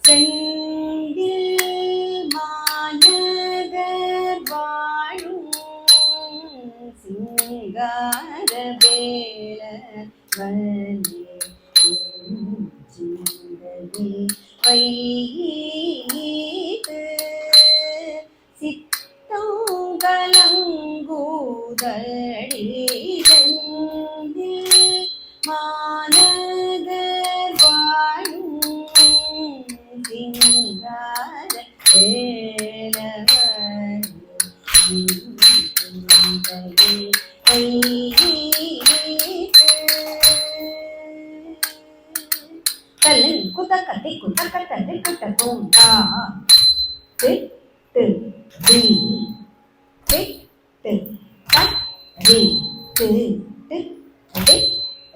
செந்தில் மாநகர் வாழும் சிங்கார வேலவனே சிந்ததி வைத்து சித்தம் கலங்குதடி செந்தில் மாநகர் வாழும் சிங்கார வேலவனே சிந்ததி கலை குதக்கத்தை குதக்கத்தை குதக்கும் தா திட்டு தி திட்டு தக் ரி தி தி தி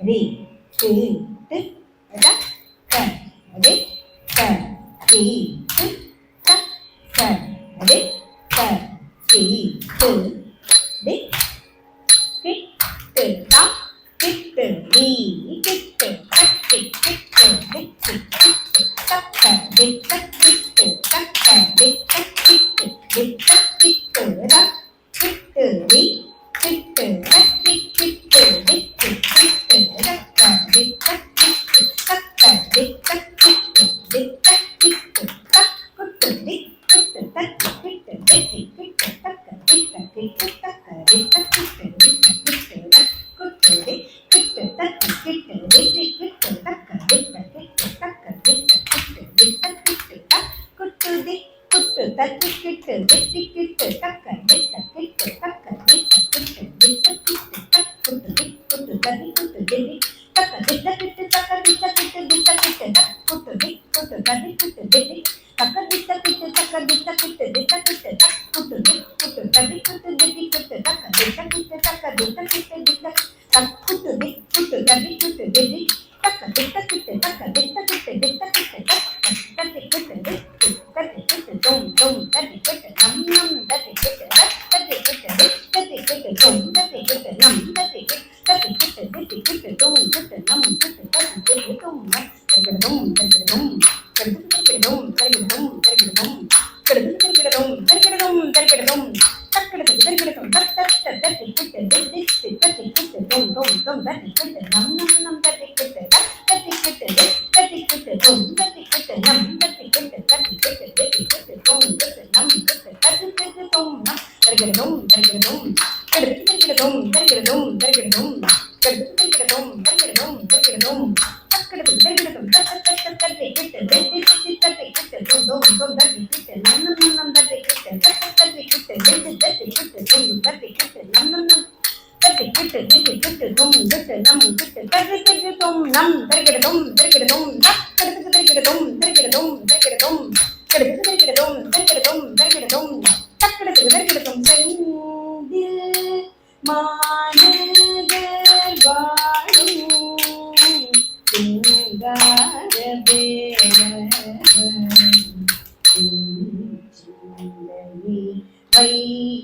ரி தி தி தக் க ரி க ரி தி தக் க ரி க ரி தி தி கிட்டு தா கிட்டு ரி கிட்டு தக் கிட்டு தி கிட்டு தக் ரி தக் கிட்டு தக் ரி தக் கிட்டு தி தக் கிட்டு தக் கிட்டு ரி கிட்டு தக் கிட்டு தி கிட்டு தக் ரி தக் கிட்டு தக் ரி தக் கிட்டு தி தக் கிட்டு தக் குட்டு ரி குட்டு தக் கிட்டு தி கிட்டு தக் ரி தக் கிட்டு தக் ரி தக் கிட்டு தி கிட்டு தக் குட்டு ரி கிட்டு தக் கிட்டு தி கிட்டு தக் ரி தக் கிட்டு தக் ரி தக் கிட்டு தி தக் கிட்டு தக் குட்டு தி குட்டு தக் கிட்டு தி கிட்டு தக் ரி தக் கிட்டு தக் ரி தக் கிட்டு தி தக் கிட்டு தக் குட்டு தி குட்டு தக் குட்டு தி தக் ரி தக் கிட்டு தக் ரி தக் கிட்டு தி தக் கிட்டு தக் குட்டு தி குட்டு தக் குட்டு தி தக் ரி தக் கிட்டு தக் ரி தக் கிட்டு தி தக் கிட்டு தக் குட்டு தி குட்டு தக் குட்டு தி குட்டு தக் ரி தக் கிட்டு தக் ரி தக் கிட்டு தி தக் தக் குட்டு தி குட்டு தக் குட்டு தி தக் ரி தக் கிட்டு தக் ரி தக் கிட்டு தி தக் கிட்டு தக் தக் கிட்டு தி தக் கிட்டு டும் டும் தக் கிட்டு நம் நம் தக் கிட்டு தக் கிட்டு தி தக் கிட்டு டும் தக் கிட்டு நம் தக் கிட்டு தி கிட்டு டும் கிட்டு நம் கிட்டு தக் கிட்டு டும் நம் தக் கிட்டு டும் தர்க்கிடும் தர்க்கிடும் தர்க்கிடும் தர்க்கிடும் தர்க்கிடும் தர்க்கிடும் தர்க்கிடும் தர்க்கிடும் தக் தக் தக் கிட்டு தி தி தக் கிட்டு டும் டும் டும் தக் கிட்டு நம் நம் நம் தக் கிட்டு தக் கிட்டு தி தக் கிட்டு டும் தக் கிட்டு நம் தக் கிட்டு தக் கிட்டு தி கிட்டு டும் கிட்டு நம் கிட்டு தக் கிட்டு டும் நம் தர்க்கிடும் தர்க்கிடும் தர்க்கிடும் தர்க்கிடும் தர்க்கிடும் தர்க்கிடும் தர்க்கிடும் தர்க்கிடும் தர்க்கிடும் தர்க்கிடும் தக் தக் தக் கிட்டு தி தி தக் கிட்டு டும் டும் டும் தக் கிட்டு நம் நம் நம் தக் கிட்டு தக் கிட்டு தி தி தக் கிட்டு டும் தக் கிட்டு நம் நம் நம் தக் கிட்டு தி கிட்டு டும் கிட்டு நம் கிட்டு தக் கிட்டு டும் நம் தர்க்கிடும் தர்க்கிடும் தக் தர்க்கிடும் தர்க்கிடும் தர்க்கிடும் தர்க்கிடும் தர்க்கிடும் தர்க்கிடும் தக் தர்க்கிடும் செந்தில் மாநகர் வாழும் சிங்கார வேலவனே சிந்ததி வைத்து